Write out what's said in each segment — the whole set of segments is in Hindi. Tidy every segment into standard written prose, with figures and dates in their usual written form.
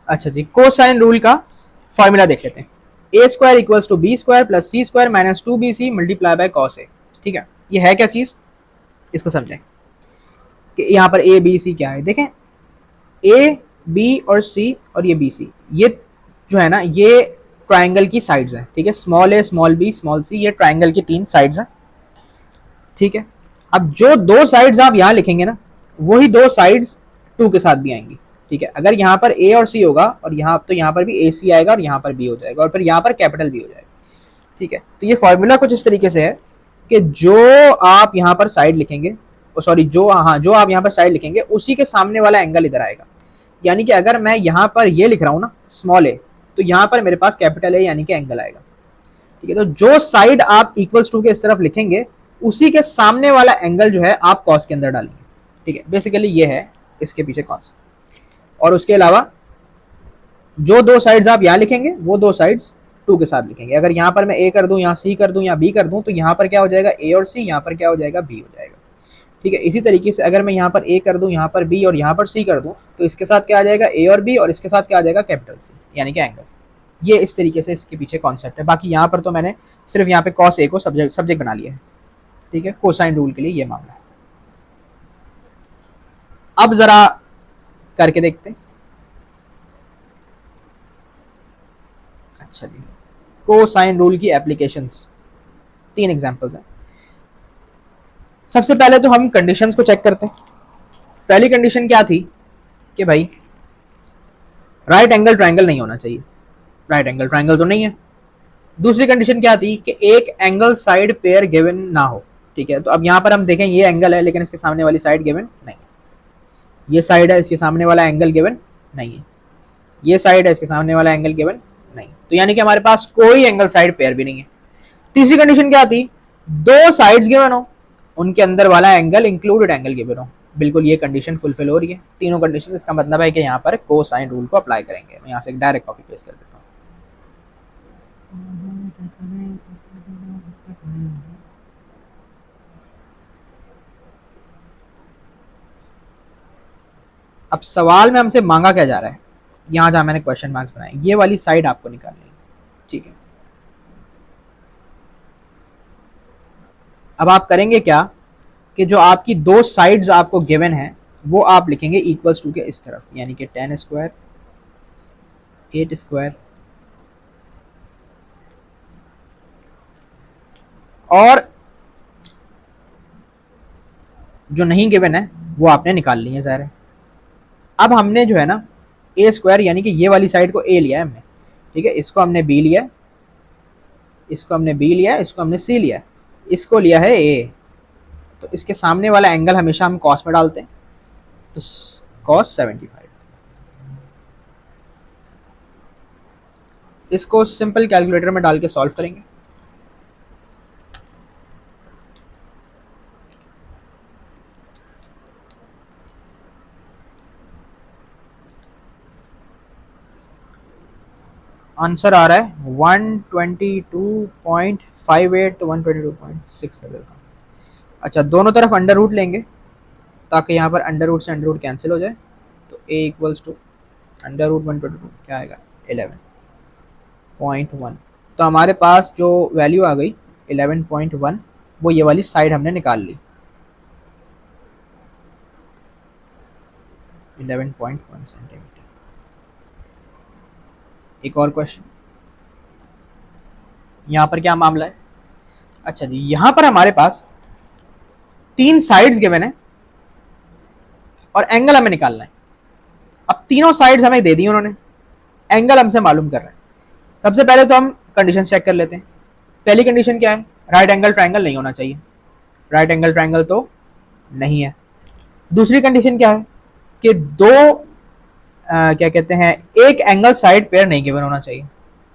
अच्छा जी, कोसाइन रूल का फॉर्मूला देख लेते हैं। A square equals to B square plus C square minus 2bc multiply by cos A. ठीक है, ये है क्या चीज, इसको समझें कि यहाँ पर ए बी सी क्या है। देखें, ए बी और सी और ये बी सी, ये जो है ना ये ट्राइंगल की साइड्स हैं। ठीक है, स्मॉल ए स्मॉल बी स्मॉल सी, ये ट्राइंगल की 3 साइड्स हैं। ठीक है, अब जो 2 साइड्स आप यहाँ लिखेंगे ना, वही 2 साइड्स 2 के साथ भी आएंगी। ठीक है, अगर यहाँ पर ए और सी होगा और यहाँ तो यहाँ पर भी ए सी आएगा और यहाँ पर बी हो जाएगा और फिर यहाँ पर कैपिटल बी हो जाएगा। ठीक है, तो ये फॉर्मूला कुछ इस तरीके से है कि जो आप यहाँ पर साइड लिखेंगे, सॉरी जो आप यहाँ पर साइड लिखेंगे उसी के सामने वाला एंगल इधर आएगा। यानी कि अगर मैं यहाँ पर ये लिख रहा हूँ ना स्मॉल ए, तो यहाँ पर मेरे पास कैपिटल ए यानी कि एंगल आएगा। ठीक है, तो जो साइड आप इक्वल्स टू के इस तरफ लिखेंगे उसी के सामने वाला एंगल जो है आप कॉस के अंदर डालेंगे। ठीक है, बेसिकली ये है इसके पीछे कॉन्सेप्ट। और उसके अलावा जो 2 साइड्स आप यहाँ लिखेंगे वो 2 साइड्स 2 के साथ लिखेंगे। अगर यहाँ पर मैं ए कर दूं, यहाँ सी कर दूं या बी कर दूं, तो यहाँ पर क्या हो जाएगा ए और सी, यहाँ पर क्या हो जाएगा बी हो जाएगा। ठीक है, इसी तरीके से अगर मैं यहाँ पर ए कर दूं, यहाँ पर बी और यहाँ पर सी कर दूं, तो इसके साथ क्या आ जाएगा ए और बी और इसके साथ क्या आ जाएगा कैपिटल सी यानी कि एंगल। ये इस तरीके से इसके पीछे कॉन्सेप्ट है। बाकी यहाँ पर तो मैंने सिर्फ यहाँ पे कॉस ए को सब्जेक्ट बना लिया है। ठीक है, कोसाइन रूल के लिए ये मामला है। अब जरा करके देखते हैं। अच्छा जी, कोसाइन रूल की एप्लीकेशंस 3 एग्जांपल्स हैं। सबसे पहले तो हम कंडीशंस को चेक करते हैं। पहली कंडीशन क्या थी कि भाई राइट एंगल ट्रायंगल नहीं होना चाहिए। राइट एंगल ट्रायंगल तो नहीं है। दूसरी कंडीशन क्या थी कि एक एंगल साइड पेयर गिवन ना हो। ठीक है, तो अब यहाँ पर हम देखें ये एंगल है लेकिन इसके सामने वाली साइड गिवन नहीं है। ये साइड है, इसके सामने वाला एंगल गिवन नहीं है। ये साइड है, इसके सामने वाला एंगल गिवन नहीं, तो यानी कि हमारे पास कोई एंगल साइड पेयर भी नहीं है। तीसरी कंडीशन क्या थी, 2 साइड्स गिवन हो, उनके अंदर वाला एंगल इंक्लूडेड एंगल गिवन हो। बिल्कुल ये कंडीशन फुलफिल हो रही है, तीनों कंडीशन। इसका मतलब है कि यहाँ पर कोसाइन रूल को अप्लाई करेंगे। मैं यहाँ से डायरेक्ट कॉपी पेस्ट कर देता हूँ। अब सवाल में हमसे मांगा क्या जा रहा है, यहाँ जहाँ मैंने क्वेश्चन मार्क्स बनाए, ये वाली साइड आपको निकालनी है। ठीक है, अब आप करेंगे क्या कि जो आपकी 2 साइड्स आपको गिवन है वो आप लिखेंगे इक्वल्स टू के इस तरफ, यानी कि 10 स्क्वायर 8 स्क्वायर, और जो नहीं गिवन है वो आपने निकाल ली है ज़ाहिर है। अब हमने जो है ना ए स्क्वायर यानी कि ये वाली साइड को ए लिया है हमने। ठीक है, इसको हमने बी लिया, इसको हमने बी लिया, इसको हमने सी लिया, इसको लिया है ए। तो इसके सामने वाला एंगल हमेशा हम कॉस में डालते हैं, तो कॉस 75। इसको सिंपल कैलकुलेटर में डाल के सॉल्व करेंगे। आंसर आ रहा है 122.58, तो 122.6 कर देता हूँ। अच्छा, दोनों तरफ अंडर रूट लेंगे ताकि यहाँ पर अंडर रूट से अंडर रूट कैंसिल हो जाए। तो a equals to under root 122 क्या आएगा 11.1। तो हमारे पास जो वैल्यू आ गई 11.1, वो ये वाली साइड हमने निकाल ली 11.1 सेंटीमीटर। एक और क्वेश्चन, यहाँ पर क्या मामला है। अच्छा जी, यहाँ पर हमारे पास 3 साइड्स गिवन है और एंगल हमें निकालना है। अब तीनों साइड्स हमें दे दी उन्होंने, एंगल हमसे मालूम कर रहे हैं। सबसे पहले तो हम कंडीशन चेक कर लेते हैं। पहली कंडीशन क्या है, राइट एंगल ट्रायंगल नहीं होना चाहिए। राइट एंगल ट्रायंगल तो नहीं है। दूसरी कंडीशन क्या है कि क्या कहते हैं एक एंगल साइड पेयर नहीं गिवन होना चाहिए।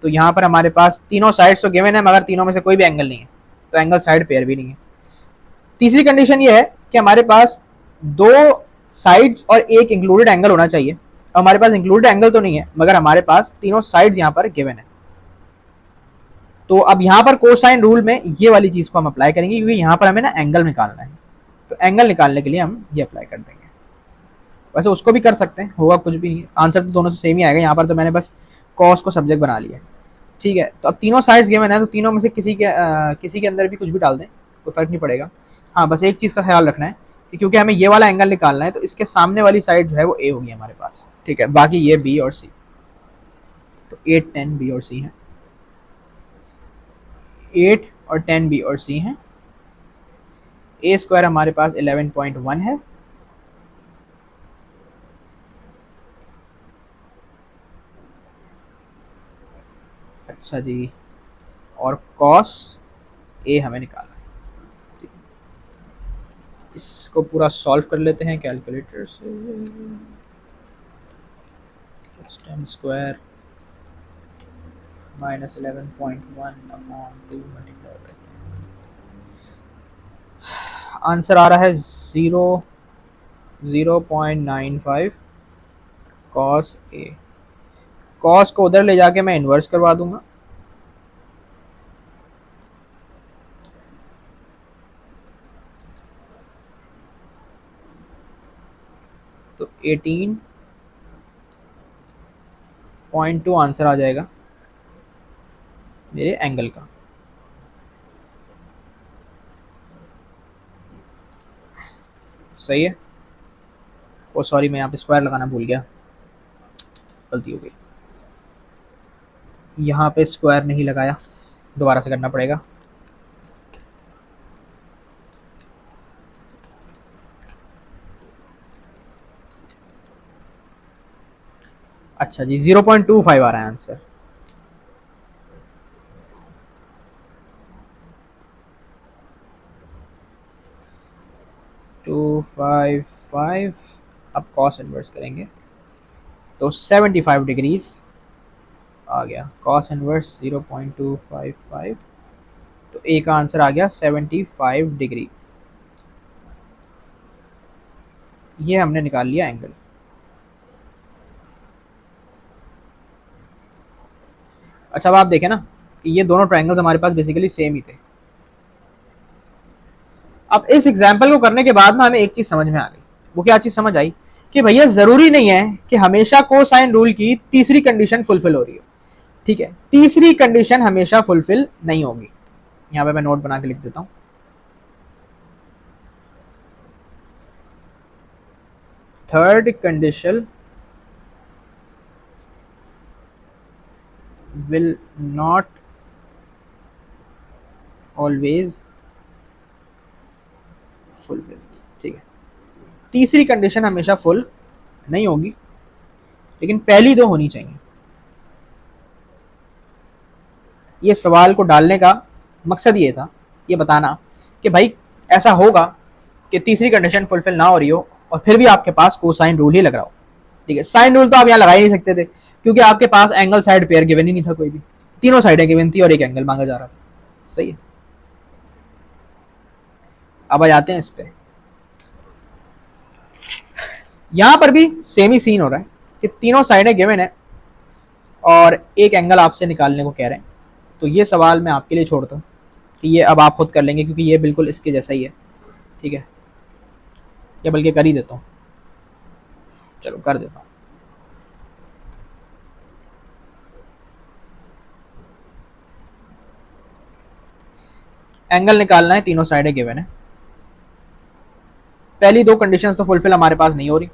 तो यहाँ पर हमारे पास तीनों साइड्स तो गिवन है मगर तीनों में से कोई भी एंगल नहीं है, तो एंगल साइड पेयर भी नहीं है। तीसरी कंडीशन ये है कि हमारे पास 2 साइड्स और एक इंक्लूडेड एंगल होना चाहिए। हमारे पास इंक्लूडेड एंगल तो नहीं है मगर हमारे पास तीनों साइड्स यहाँ पर गिवन है। तो अब यहाँ पर कोसाइन रूल में ये वाली चीज को हम अप्लाई करेंगे क्योंकि यहाँ पर हमें ना एंगल निकालना है। तो एंगल निकालने के लिए हम ये अप्लाई कर देंगे। वैसे उसको भी कर सकते हैं, होगा कुछ भी नहीं, आंसर तो दोनों से सेम ही आएगा। यहाँ पर तो मैंने बस कॉस को सब्जेक्ट बना लिया। ठीक है, तो अब तीनों साइड्स गिवन है, तो तीनों में से किसी के अंदर भी कुछ भी डाल दें, कोई फर्क नहीं पड़ेगा। हाँ, बस एक चीज़ का ख्याल रखना है कि क्योंकि हमें ये वाला एंगल निकालना है, तो इसके सामने वाली साइड जो है वो ए होगी हमारे पास। ठीक है, बाकी ये बी और सी, तो 8 10 बी और सी है, 8 और 10 बी और सी हैं। ए स्क्वायर हमारे पास 11.1 है, अच्छा जी, और कॉस ए हमें निकालना है। इसको पूरा सॉल्व कर लेते हैं कैलकुलेटर से। 10 square minus 11.1 upon 2 multiply by, answer आ रहा है 0.95 कॉस ए। कॉस को उधर ले जाके मैं इन्वर्स करवा दूंगा, तो 18.2 आंसर आ जाएगा मेरे एंगल का। सही है। ओ सॉरी, मैं यहाँ पे स्क्वायर लगाना भूल गया, गलती हो गई, यहाँ पे स्क्वायर नहीं लगाया, दोबारा से करना पड़ेगा। अच्छा जी, 0.25 आ रहा है आंसर। टू फाइव फाइव, अब कॉस इन्वर्स करेंगे तो 75 डिग्रीज आ गया, कॉस इन्वर्स 0.255, तो ए का आंसर आ गया 75 डिग्रीज। ये हमने निकाल लिया एंगल। अच्छा, अब आप देखें ना कि ये दोनों ट्रायंगल्स हमारे पास बेसिकली सेम ही थे। अब इस एग्जाम्पल को करने के बाद ना हमें एक चीज समझ में आ गई। वो क्या चीज समझ आई कि भैया जरूरी नहीं है कि हमेशा कोसाइन रूल की तीसरी कंडीशन फुलफिल हो रही हो। ठीक है, तीसरी कंडीशन हमेशा फुलफिल नहीं होगी। यहाँ पे मैं नोट बना के लिख देता हूँ, third condition will not always fulfil. ठीक है, तीसरी कंडीशन हमेशा फुल नहीं होगी, लेकिन पहली दो होनी चाहिए। ये सवाल को डालने का मकसद ये था, ये बताना कि भाई ऐसा होगा कि तीसरी कंडीशन फुलफिल ना हो रही हो और फिर भी आपके पास कोसाइन रूल ही लग रहा हो। ठीक है, साइन रूल तो आप यहाँ लगा ही नहीं सकते थे, क्योंकि आपके पास एंगल साइड पेयर गिवन ही नहीं था कोई भी, तीनों साइडें गिवन थी और एक एंगल मांगा जा रहा था। सही है, अब आ जाते हैं इस पे। यहां पर भी सेम ही सीन हो रहा है कि तीनों साइडें गिवन है और एक एंगल आपसे निकालने को कह रहे हैं। तो ये सवाल मैं आपके लिए छोड़ता हूँ कि ये अब आप खुद कर लेंगे, क्योंकि ये बिल्कुल इसके जैसा ही है। ठीक है, या बल्कि कर ही देता हूँ, चलो कर देता हूँ। एंगल निकालना है, तीनों साइडें गिवन है, पहली दो कंडीशंस तो फुलफिल हमारे पास नहीं हो रही,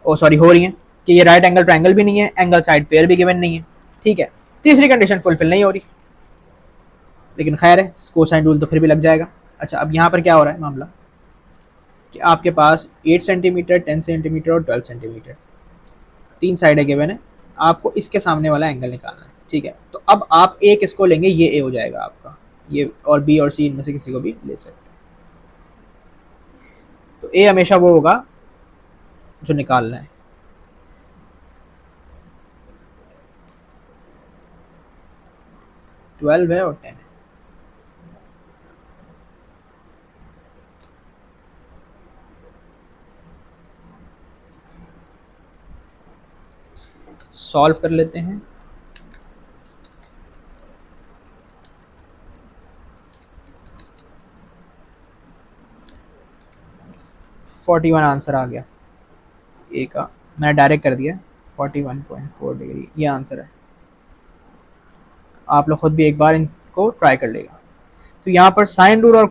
ओ सॉरी हो रही हैं, कि ये राइट एंगल ट्रायंगल भी नहीं है, एंगल साइड पेयर भी गिवन नहीं है। ठीक है, तीसरी कंडीशन फुलफिल नहीं हो रही, लेकिन खैर है, कोसाइन रूल तो फिर भी लग जाएगा। अच्छा, अब यहाँ पर क्या हो रहा है मामला कि आपके पास 8 सेंटीमीटर, 10 सेंटीमीटर और 12 सेंटीमीटर तीन साइडें गिवन है, आपको इसके सामने वाला एंगल निकालना है। ठीक है, तो अब आप एक इसको लेंगे, ये ए हो जाएगा आपका, ये और बी और सी इनमें से किसी को भी ले सकते हैं। तो ए हमेशा वो होगा जो निकालना है। ट्वेल्व है और 10 है। सॉल्व कर लेते हैं। फोर्टी वन आंसर आ गया। ए का मैंने डायरेक्ट कर दिया 41.4 डिग्री, ये आंसर है। आप लोग खुद भी एक बार इनको ट्राई कर लेगा। तो यहाँ पर साइन रूल और